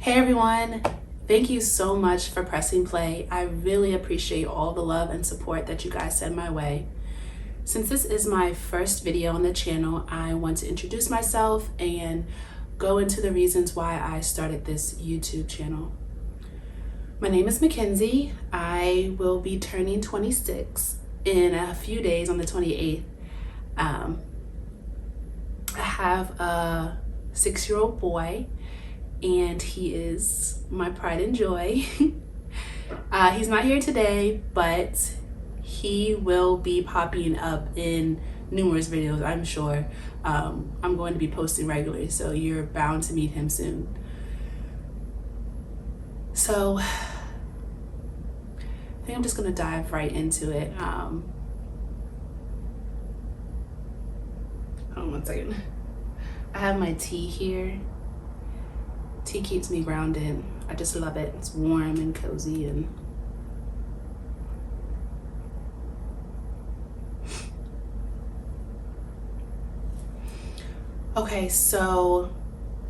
Hey everyone, thank you so much for pressing play. I really appreciate all the love and support that you guys send my way. Since this is my first video on the channel, I want to introduce myself and go into the reasons why I started this YouTube channel. My name is Mackenzie. I will be turning 26 in a few days on the 28th. I have a 6-year-old boy, and he is my pride and joy. He's not here today, but he will be popping up in numerous videos, I'm sure. I'm going to be posting regularly, so you're bound to meet him soon. So I think I'm just gonna dive right into it. Hold on one second. I have my tea here. Tea keeps me grounded. I just love it. It's warm and cozy and okay, so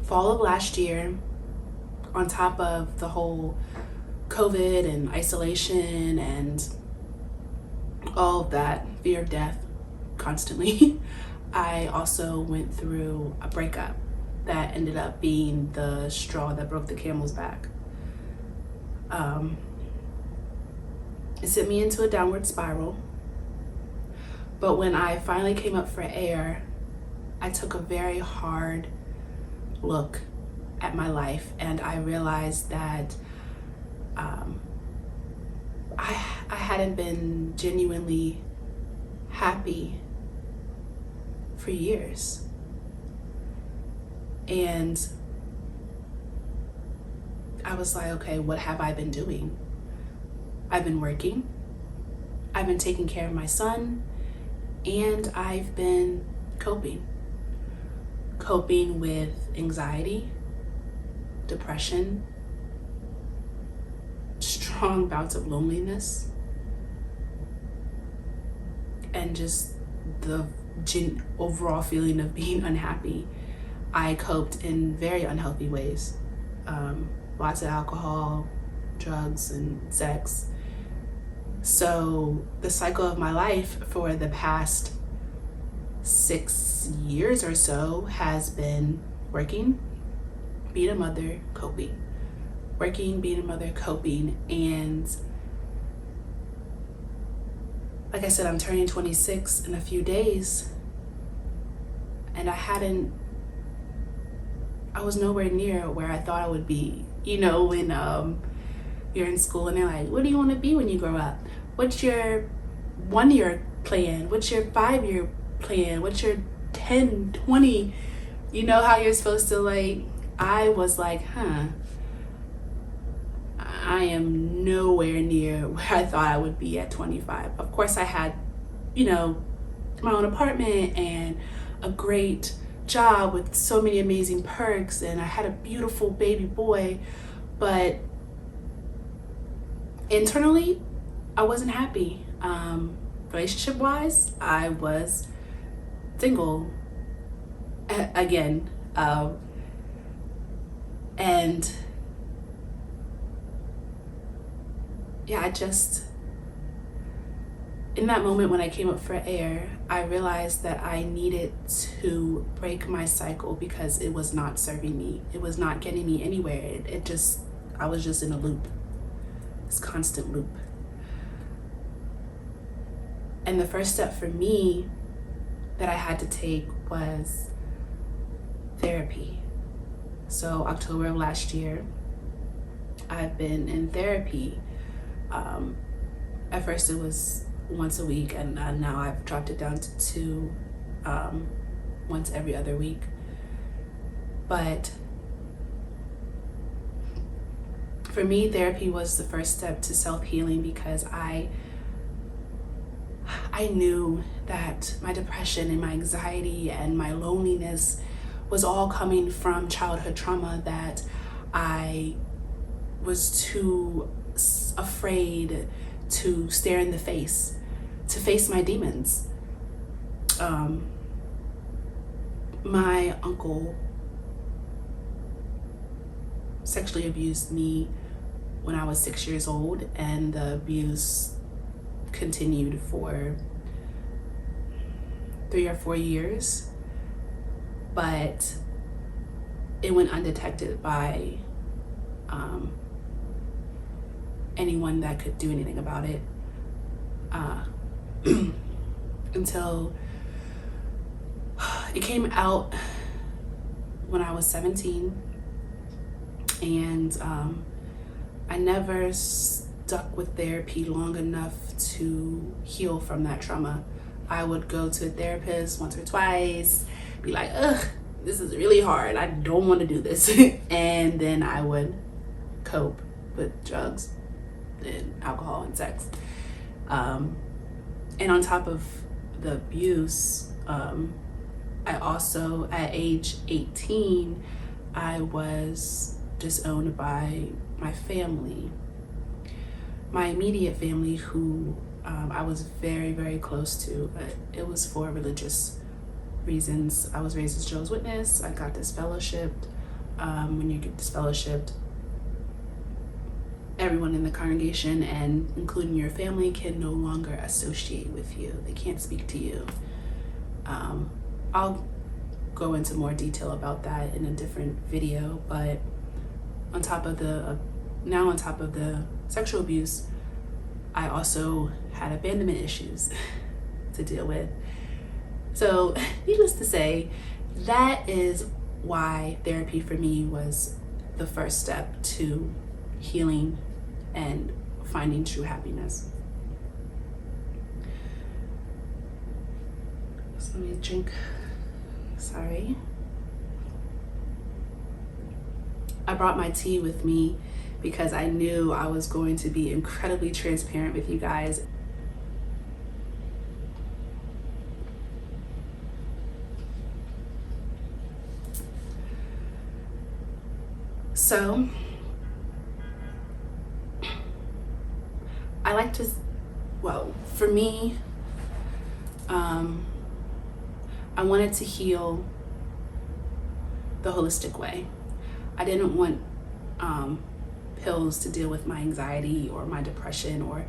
fall of last year, on top of the whole COVID and isolation and all of that, fear of death constantly, I also went through a breakup that ended up being the straw that broke the camel's back. It sent me into a downward spiral. But when I finally came up for air, I took a very hard look at my life, and I realized that I hadn't been genuinely happy for years. And I was like, okay, what have I been doing? I've been working, I've been taking care of my son, and I've been coping with anxiety, depression, strong bouts of loneliness, and just the overall feeling of being unhappy. I coped in very unhealthy ways. Lots of alcohol, drugs, and sex. So the cycle of my life for the past 6 years or so has been working, being a mother, coping. Working, being a mother, coping. And like I said, I'm turning 26 in a few days, and I was nowhere near where I thought I would be. You know, when you're in school and they're like, what do you want to be when you grow up? What's your 1-year plan? What's your 5-year plan? What's your 10, 20? You know how you're supposed to, like, I was like, I am nowhere near where I thought I would be at 25. Of course, I had, my own apartment and a great job with so many amazing perks, and I had a beautiful baby boy, but internally I wasn't happy. Relationship wise, I was single again, and yeah, in that moment when I came up for air, I realized that I needed to break my cycle because it was not serving me. It was not getting me anywhere. I was just in a loop, this constant loop. And the first step for me that I had to take was therapy. So October of last year, I've been in therapy. At first it was once a week, and now I've dropped it down to 2, once every other week. But for me, therapy was the first step to self-healing, because I knew that my depression and my anxiety and my loneliness was all coming from childhood trauma that I was too afraid to stare in the face, to face my demons. My uncle sexually abused me when I was 6 years old, and the abuse continued for 3 or 4 years, but it went undetected by anyone that could do anything about it until it came out when I was 17, and I never stuck with therapy long enough to heal from that trauma. I would go to a therapist once or twice, be like, ugh, this is really hard, I don't want to do this. And then I would cope with drugs and alcohol and sex. And on top of the abuse, I also, at age 18, I was disowned by my family. My immediate family, who I was very, very close to, but it was for religious reasons. I was raised as Jehovah's Witness. I got disfellowshipped. When you get disfellowshipped, everyone in the congregation, and including your family, can no longer associate with you. They can't speak to you. I'll go into more detail about that in a different video, but on top of the sexual abuse, I also had abandonment issues to deal with. So needless to say, that is why therapy for me was the first step to healing and finding true happiness. So let me drink. Sorry. I brought my tea with me because I knew I was going to be incredibly transparent with you guys. So I like to, well, for me, I wanted to heal the holistic way. I didn't want pills to deal with my anxiety or my depression, or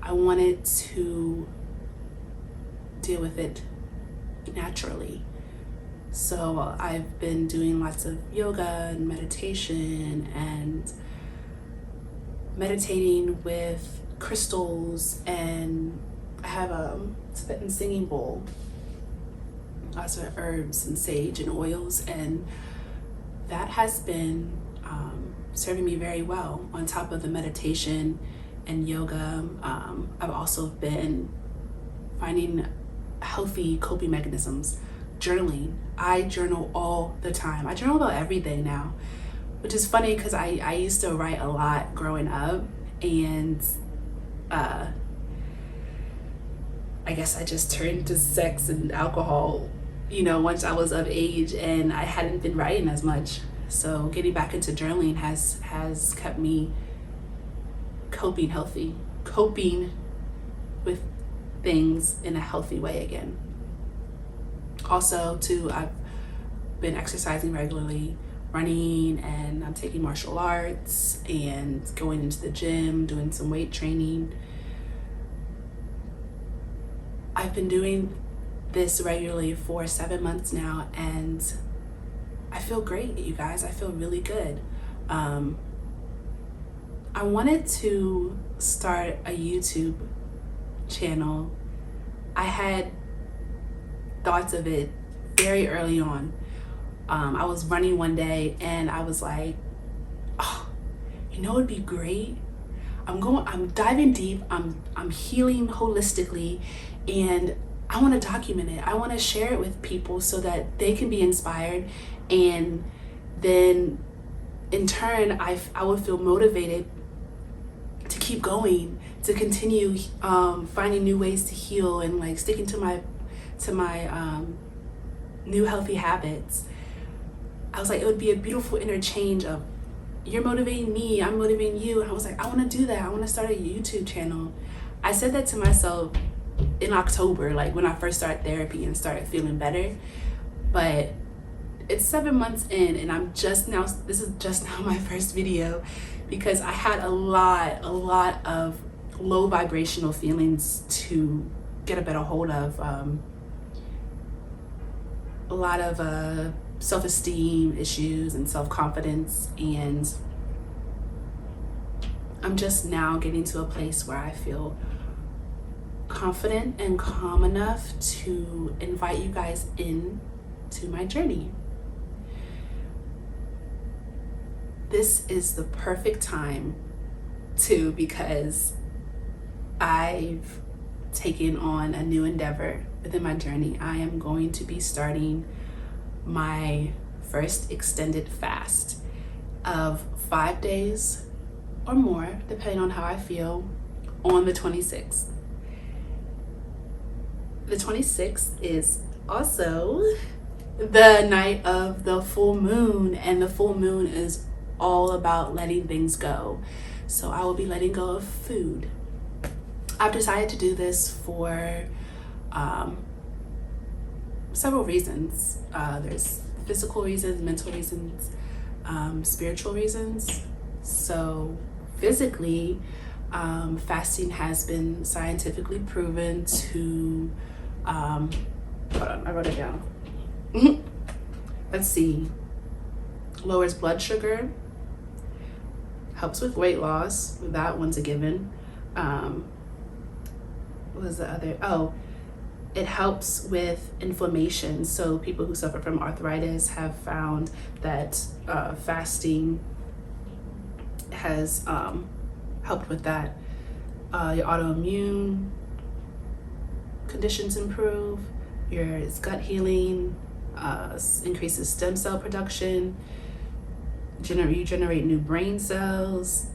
I wanted to deal with it naturally. So I've been doing lots of yoga and meditation, and meditating with crystals, and I have a Tibetan singing bowl, lots of herbs and sage and oils, and that has been serving me very well. On top of the meditation and yoga, I've also been finding healthy coping mechanisms. Journaling. I journal all the time. I journal about everything now, which is funny because I used to write a lot growing up, and I guess I just turned to sex and alcohol, once I was of age, and I hadn't been writing as much. So getting back into journaling has kept me coping with things in a healthy way again. Also, too, I've been exercising regularly, running, and I'm taking martial arts and going into the gym, doing some weight training. I've been doing this regularly for 7 months now, and I feel great, you guys. I feel really good. I wanted to start a YouTube channel. I had thoughts of it very early on. I was running one day and I was like, oh, it'd be great. I'm diving deep, I'm healing holistically, and I want to document it. I want to share it with people so that they can be inspired, and then in turn I would feel motivated to keep going, to continue finding new ways to heal, and like sticking to my new healthy habits. I was like, it would be a beautiful interchange of you're motivating me, I'm motivating you. And I was like, I want to do that. I want to start a YouTube channel. I said that to myself in October, like when I first started therapy and started feeling better, but it's 7 months in, and I'm just now, this is just now my first video, because I had a lot of low vibrational feelings to get a better hold of. A lot of self-esteem issues and self-confidence, and I'm just now getting to a place where I feel confident and calm enough to invite you guys in to my journey. This is the perfect time too, because I've taken on a new endeavor within my journey. I am going to be starting my first extended fast of 5 days or more, depending on how I feel, on the 26th. The 26th is also the night of the full moon, and the full moon is all about letting things go. So I will be letting go of food. I've decided to do this for several reasons. There's physical reasons, mental reasons, spiritual reasons. So physically, fasting has been scientifically proven to, hold on, I wrote it down. Let's see, lowers blood sugar, helps with weight loss, that one's a given. What was the other? Oh, it helps with inflammation. So people who suffer from arthritis have found that fasting has helped with that. Your autoimmune conditions improve, your gut healing, increases stem cell production, you generate new brain cells.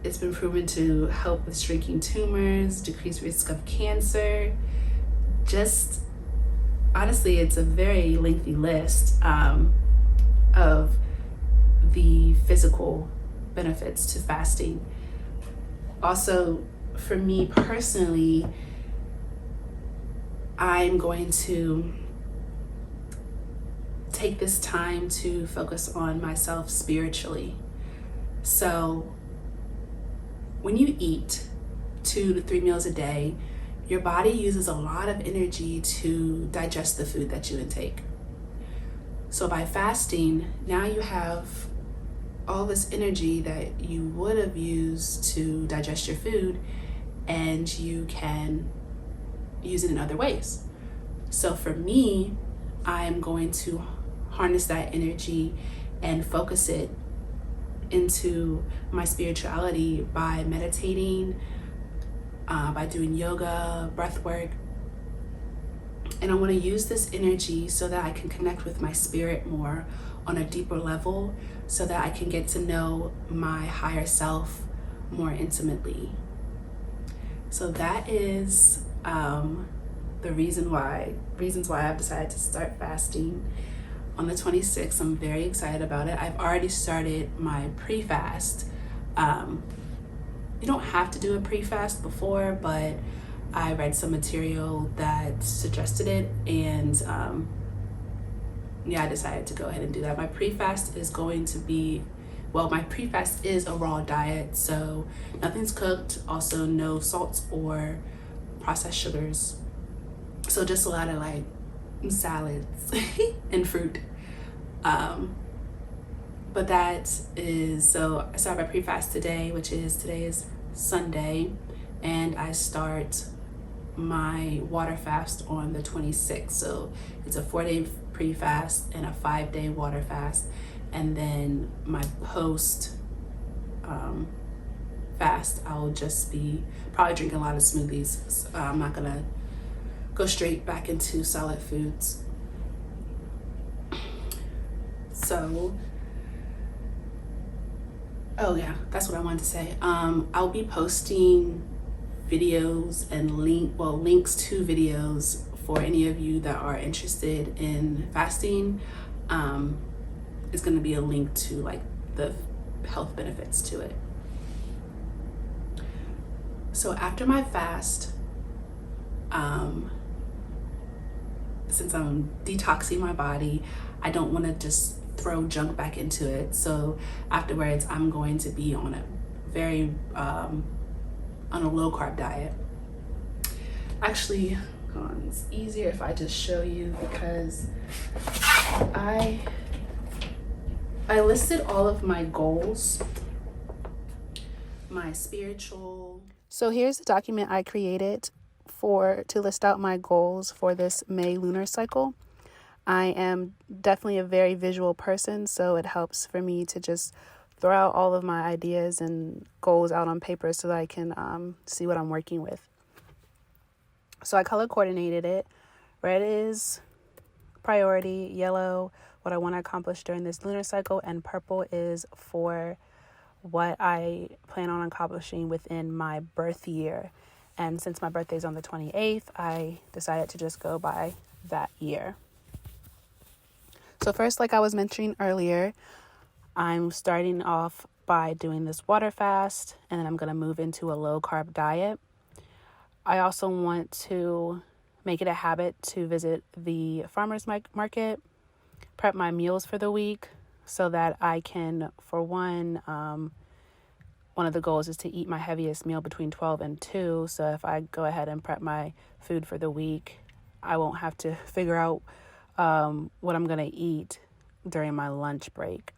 It's been proven to help with shrinking tumors, decrease risk of cancer. Just honestly, it's a very lengthy list of the physical benefits to fasting. Also, for me personally, I'm going to take this time to focus on myself spiritually. So when you eat 2 to 3 meals a day, your body uses a lot of energy to digest the food that you intake. So by fasting, now you have all this energy that you would have used to digest your food, and you can use it in other ways. So for me, I'm going to harness that energy and focus it into my spirituality by meditating, by doing yoga, breath work. And I want to use this energy so that I can connect with my spirit more on a deeper level, so that I can get to know my higher self more intimately. So that is the reasons why I've decided to start fasting on the 26th. I'm very excited about it. I've already started my pre-fast. You don't have to do a pre-fast before, but I read some material that suggested it, and yeah, I decided to go ahead and do that. My pre-fast is going to be, well, my pre-fast is a raw diet, so nothing's cooked, also no salts or processed sugars. So just a lot of like salads and fruit. But that is, so I start my pre-fast today, today is Sunday, and I start my water fast on the 26th. So it's a 4-day pre-fast and a 5-day water fast. And then my post fast, I'll just be probably drinking a lot of smoothies. So I'm not gonna go straight back into solid foods. So, oh yeah, that's what I wanted to say. I'll be posting videos and links to videos for any of you that are interested in fasting. It's going to be a link to like the health benefits to it. So after my fast, since I'm detoxing my body, I don't want to just throw junk back into it. So afterwards, I'm going to be on a very on a low carb diet. Actually, hold on, it's easier if I just show you, because I listed all of my goals, my spiritual. So here's the document I created to list out my goals for this May lunar cycle. I am definitely a very visual person, so it helps for me to just throw out all of my ideas and goals out on paper so that I can see what I'm working with. So I color coordinated it. Red is priority, yellow, what I want to accomplish during this lunar cycle, and purple is for what I plan on accomplishing within my birth year. And since my birthday is on the 28th, I decided to just go by that year. So first, like I was mentioning earlier, I'm starting off by doing this water fast, and then I'm going to move into a low carb diet. I also want to make it a habit to visit the farmer's market, prep my meals for the week so that I can, for one of the goals is to eat my heaviest meal between 12 and 2. So if I go ahead and prep my food for the week, I won't have to figure out what I'm going to eat during my lunch break.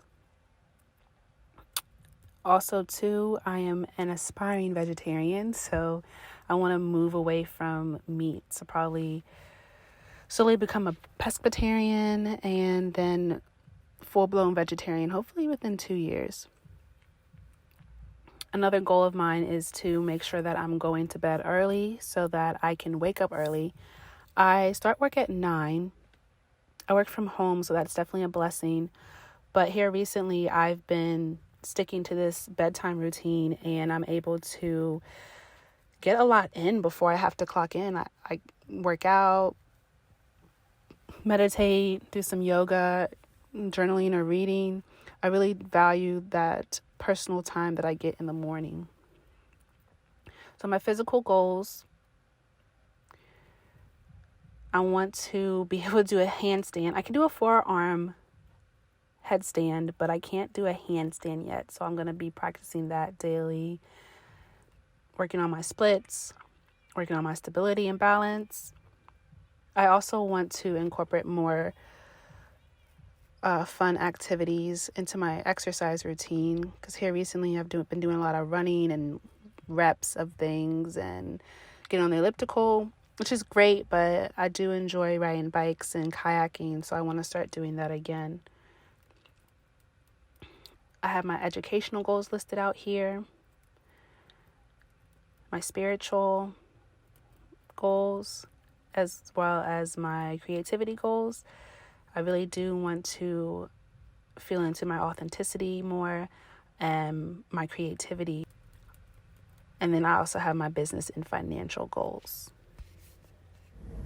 Also, too, I am an aspiring vegetarian, so I want to move away from meat. So probably slowly become a pescatarian and then full-blown vegetarian, hopefully within 2 years. Another goal of mine is to make sure that I'm going to bed early so that I can wake up early. I start work at 9. I work from home, so that's definitely a blessing. But here recently, I've been sticking to this bedtime routine, and I'm able to get a lot in before I have to clock in. I work out, meditate, do some yoga, journaling or reading. I really value that personal time that I get in the morning. So my physical goals, I want to be able to do a handstand. I can do a forearm headstand, but I can't do a handstand yet. So I'm going to be practicing that daily, working on my splits, working on my stability and balance. I also want to incorporate more fun activities into my exercise routine, because here recently I've been doing a lot of running and reps of things and getting on the elliptical, which is great, but I do enjoy riding bikes and kayaking, so I want to start doing that again. I have my educational goals listed out here, my spiritual goals, as well as my creativity goals. I really do want to feel into my authenticity more and my creativity. And then I also have my business and financial goals.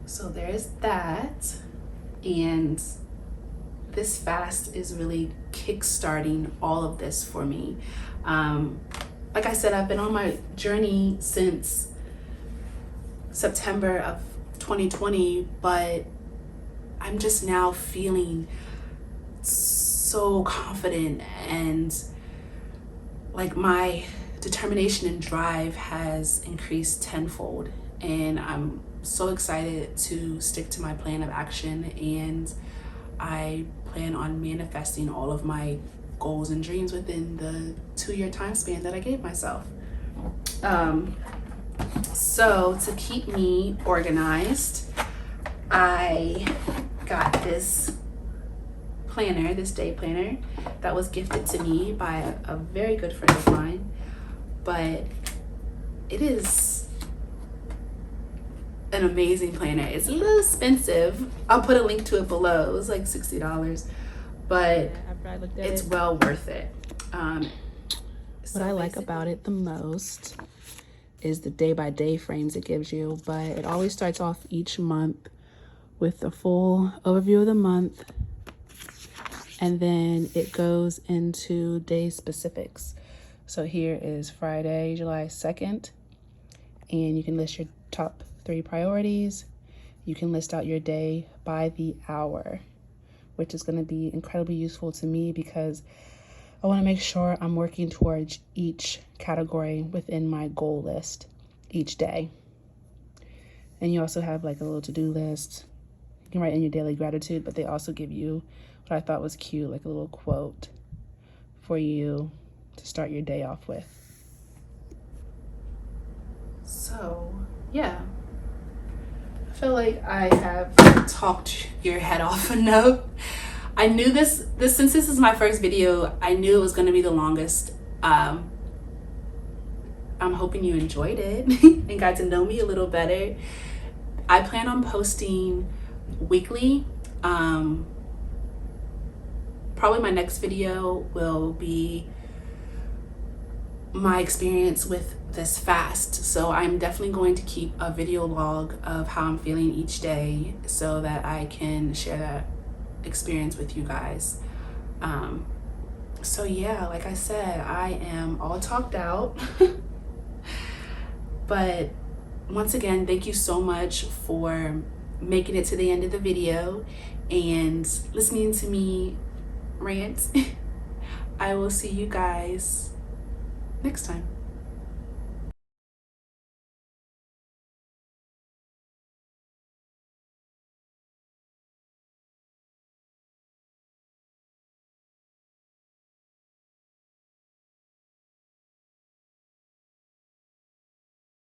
So there's that. And this fast is really kickstarting all of this for me. Like I said, I've been on my journey since September of 2020, but I'm just now feeling so confident, and like my determination and drive has increased tenfold, and I'm so excited to stick to my plan of action, and I plan on manifesting all of my goals and dreams within the 2-year time span that I gave myself. So to keep me organized, I got this planner, this day planner that was gifted to me by a very good friend of mine, but it is an amazing planner. It's a little expensive. I'll put a link to it below. It was like $60, but it's well worth it. What I like about it the most is the day-by-day frames it gives you, but it always starts off each month with the full overview of the month, and then it goes into day specifics. So here is Friday, July 2nd, and you can list your top 3 priorities. You can list out your day by the hour, which is going to be incredibly useful to me because I want to make sure I'm working towards each category within my goal list each day. And you also have like a little to-do list. You can write in your daily gratitude, but they also give you what I thought was cute, like a little quote for you to start your day off with. So, yeah. I feel like I have talked your head off enough. I knew this since this is my first video, I knew it was going to be the longest. I'm hoping you enjoyed it and got to know me a little better. I plan on posting weekly. Probably my next video will be my experience with this fast. So I'm definitely going to keep a video log of how I'm feeling each day so that I can share that experience with you guys. So yeah, like I said, I am all talked out. But once again, thank you so much for making it to the end of the video and listening to me rant. I will see you guys next time.